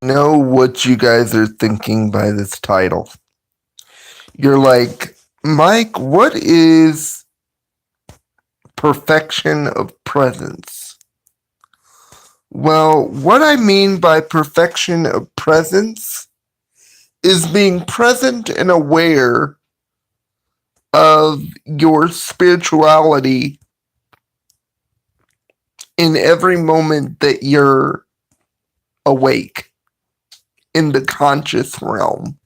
know what you guys are thinking by this title. You're like, Mike, what is perfection of presence? Well, what I mean by perfection of presence is being present and aware of your spirituality in every moment that you're awake in the conscious realm.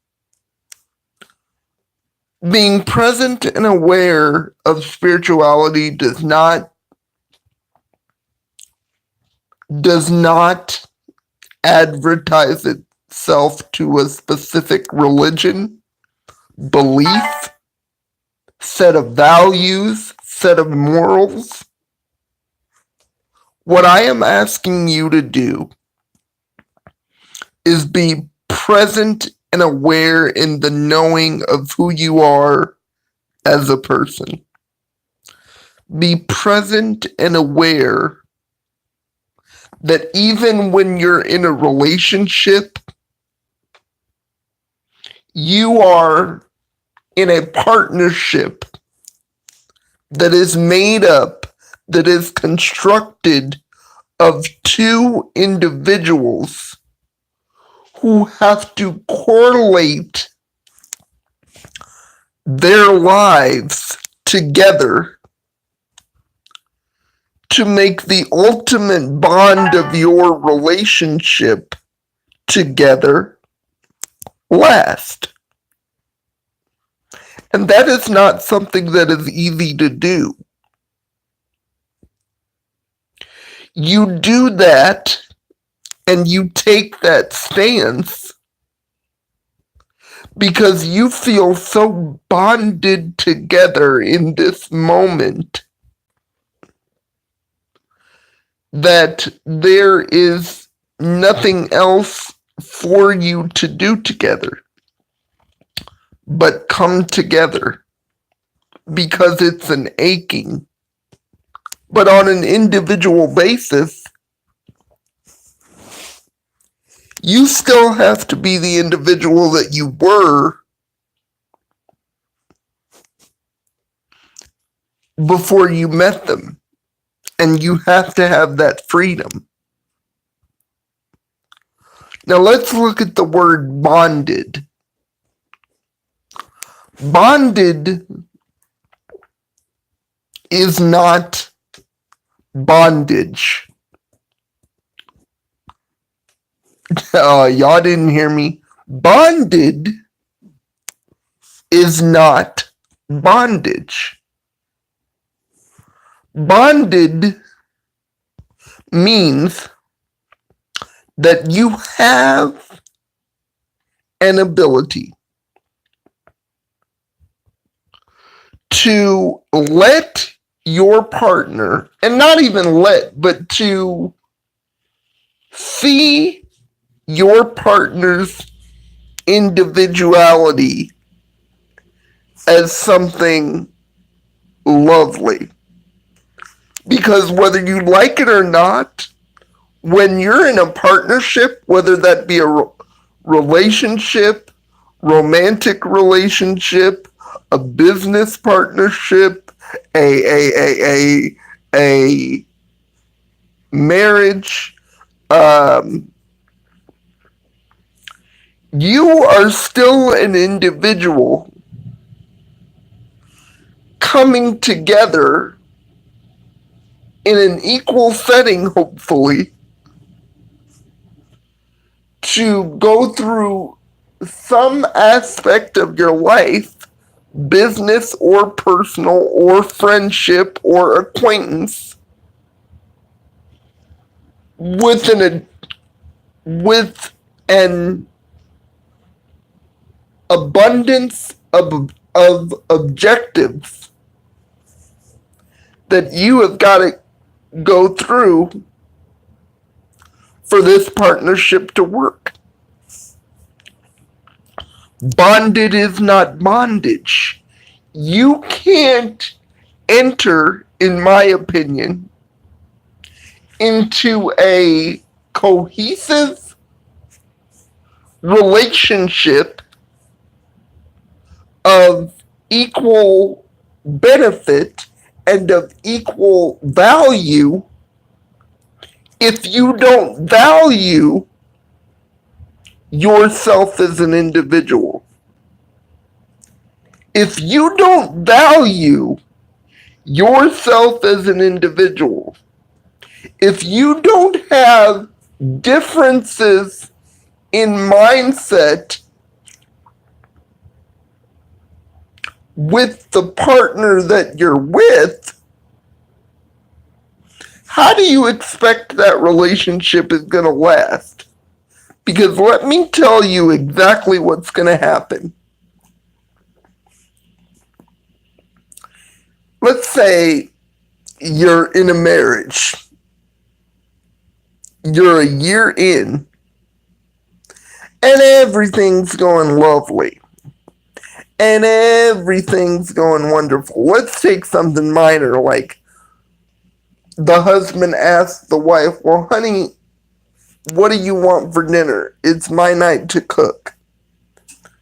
Being present and aware of spirituality does not advertise itself to a specific religion, belief, set of values, set of morals. What I am asking you to do is be present and aware in the knowing of who you are as a person. Be present and aware that even when you're in a relationship, you are in a partnership that is made up, that is constructed of two individuals who have to correlate their lives together to make the ultimate bond of your relationship together last. And that is not something that is easy to do. You do that and you take that stance because you feel so bonded together in this moment that there is nothing else for you to do together but come together because it's an aching. But on an individual basis, you still have to be the individual that you were before you met them. And you have to have that freedom. Now let's look at the word bonded. Bonded is not bondage. Y'all didn't hear me. Bonded is not bondage. Bonded means that you have an ability to let your partner, and not even let, but to see your partner's individuality as something lovely. Because whether you like it or not, when you're in a partnership, whether that be a relationship, romantic relationship, a business partnership, a marriage, you are still an individual coming together in an equal setting, hopefully, to go through some aspect of your life, business or personal or friendship or acquaintance, with an abundance of objectives that you have got to go through for this partnership to work. Bonded is not bondage. You can't enter, in my opinion, into a cohesive relationship of equal benefit and of equal value if you don't value yourself as an individual. If you don't value yourself as an individual, if you don't have differences in mindset with the partner that you're with, how do you expect that relationship is going to last? Because let me tell you exactly what's going to happen. Let's say you're in a marriage. You're a year in, and everything's going lovely. And everything's going wonderful. Let's take something minor like the husband asks the wife, well, honey, what do you want for dinner? It's my night to cook.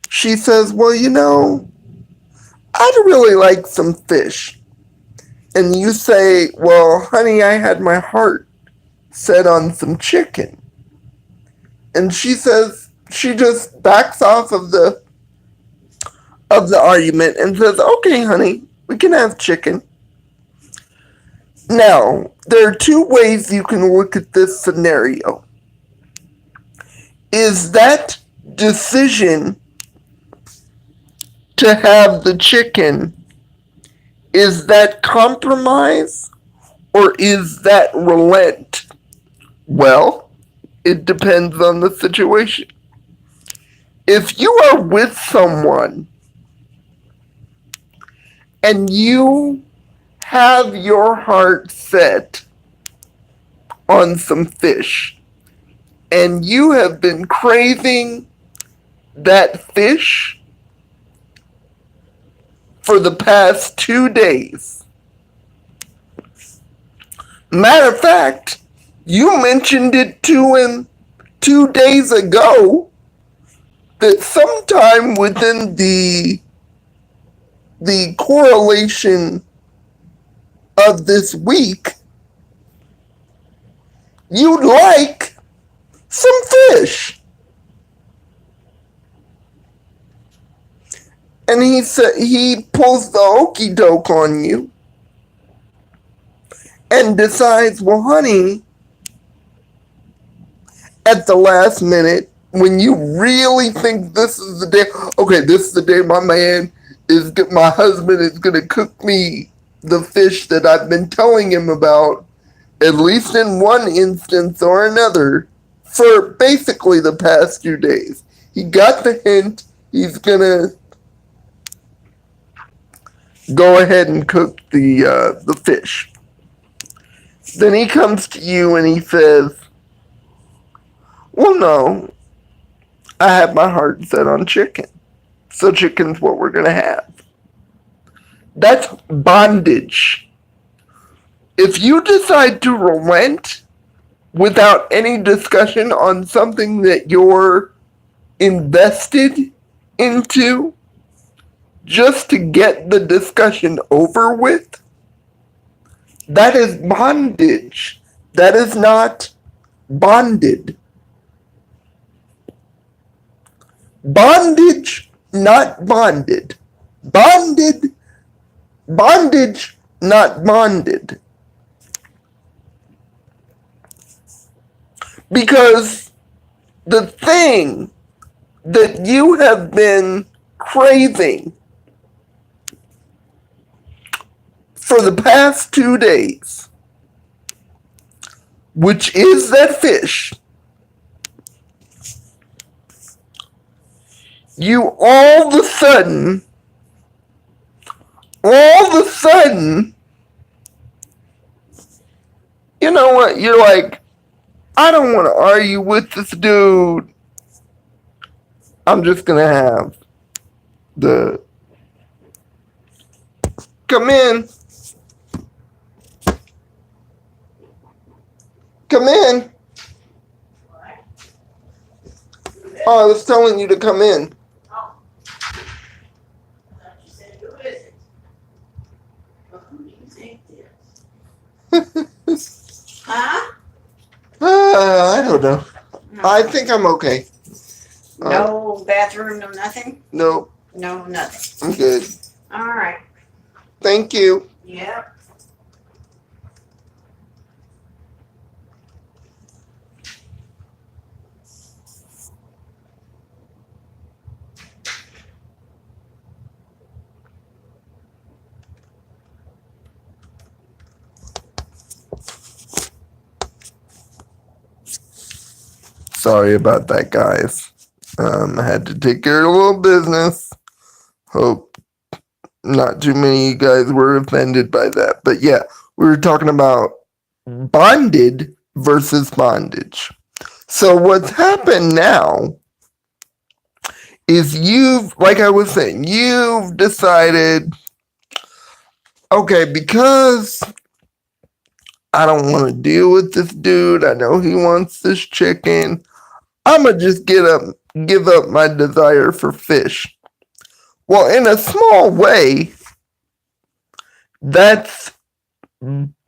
She says, well, I'd really like some fish. And you say, well, honey, I had my heart set on some chicken. And she says, she just backs off of the argument and says, okay, honey, we can have chicken. Now, there are two ways you can look at this scenario. Is that decision to have the chicken, is that compromise or is that relent? Well, it depends on the situation. If you are with someone and you have your heart set on some fish and you have been craving that fish for the past 2 days. Matter of fact, you mentioned it to him 2 days ago that sometime within the correlation of this week, you'd like some fish. And he pulls the okey doke on you and decides, well, honey, at the last minute, when you really think this is the day, okay, this is the day my husband is going to cook me the fish that I've been telling him about, at least in one instance or another, for basically the past 2 days. He got the hint. He's going to go ahead and cook the fish. Then he comes to you and he says, well, no, I have my heart set on chicken. So chicken's what we're going to have. That's bondage. If you decide to relent without any discussion on something that you're invested into, just to get the discussion over with, that is bondage. That is not bonded. Bondage, not bonded. Bondage, not bonded. Because the thing that you have been craving for the past 2 days, which is that fish, you all of a sudden, you know what, you're like, I don't want to argue with this dude. I'm just going to have the... Come in. Oh, I was telling you to come in. Oh. I thought you said, who is it? Well, who do you think it is? Huh? I don't know. I think I'm okay. No bathroom, no nothing? No, No, nothing. I'm good. All right. Thank you. Yep. Sorry about that, guys. I had to take care of a little business. Hope not too many of you guys were offended by that. But yeah, we were talking about bonded versus bondage. So what's happened now is like I was saying, you've decided, okay, because I don't want to deal with this dude. I know he wants this chicken. I'm going to just give up my desire for fish. Well, in a small way, that's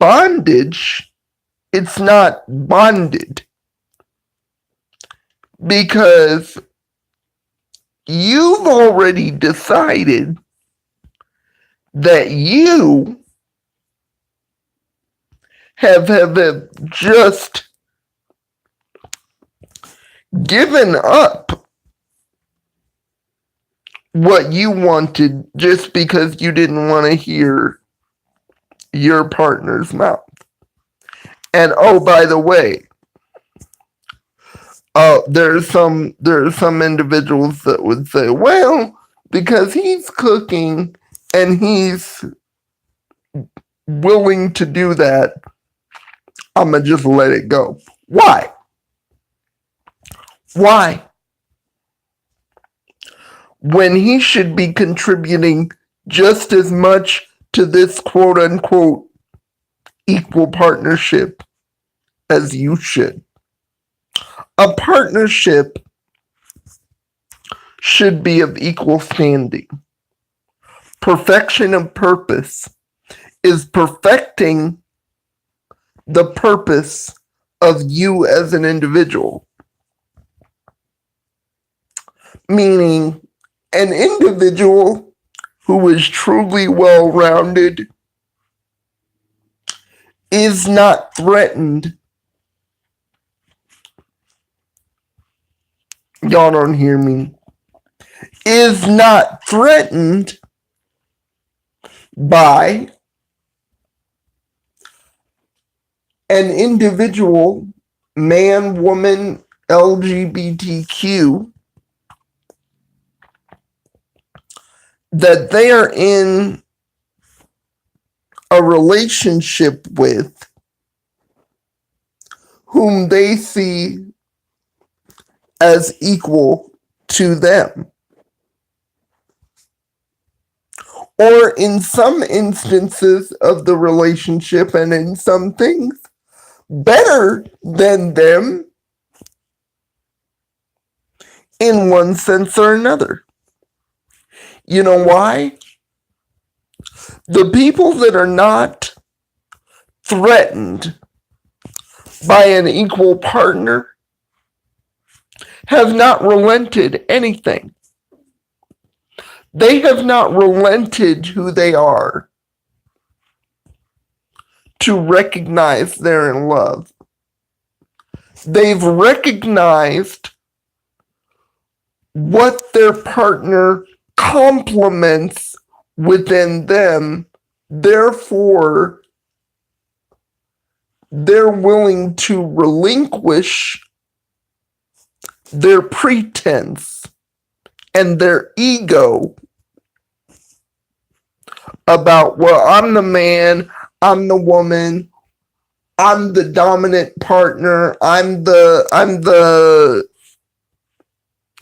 bondage. It's not bonded. Because you've already decided that you have just given up what you wanted just because you didn't want to hear your partner's mouth. And oh, by the way, there's some individuals that would say, well, because he's cooking and he's willing to do that, I'm gonna just let it go. Why? Why? When he should be contributing just as much to this quote unquote equal partnership as you should. A partnership should be of equal standing. Perfection of purpose is perfecting the purpose of you as an individual. Meaning, an individual who is truly well-rounded is not threatened. Y'all don't hear me. Is not threatened by an individual, man, woman, LGBTQ, that they are in a relationship with, whom they see as equal to them. Or in some instances of the relationship, and in some things, better than them in one sense or another. You know why? The people that are not threatened by an equal partner have not relented anything. They have not relented who they are to recognize they're in love. They've recognized what their partner complements within them. Therefore, they're willing to relinquish their pretense and their ego about, well, I'm the man, I'm the woman, I'm the dominant partner, I'm the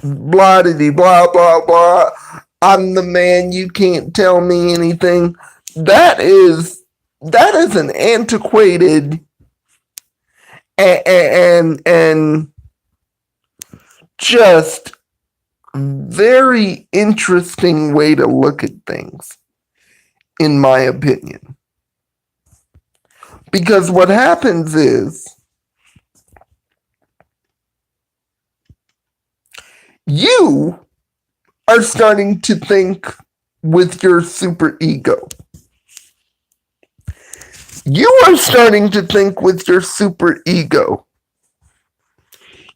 blah blah blah blah, I'm the man, you can't tell me anything. That is an antiquated and just very interesting way to look at things, in my opinion. Because what happens is you are starting to think with your super ego. You are starting to think with your super ego.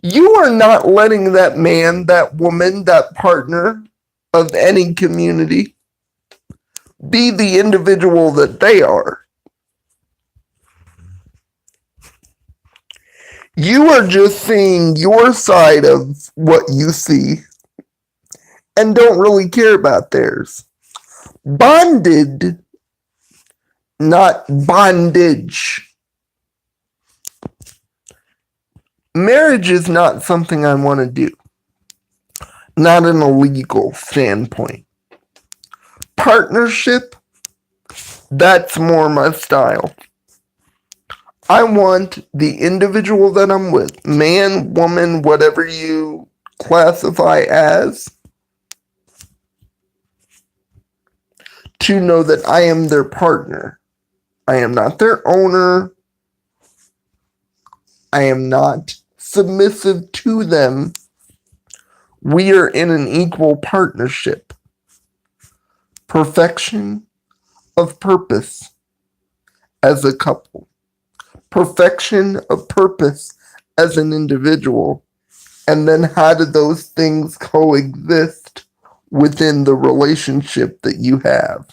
You are not letting that man, that woman, that partner of any community be the individual that they are. You are just seeing your side of what you see and don't really care about theirs. Bonded, not bondage. Marriage is not something I want to do. Not in a legal standpoint. Partnership, that's more my style. I want the individual that I'm with, man, woman, whatever you classify as, to know that I am their partner. I am not their owner. I am not submissive to them. We are in an equal partnership. Perfection of purpose as a couple. Perfection of purpose as an individual. And then how do those things coexist within the relationship that you have?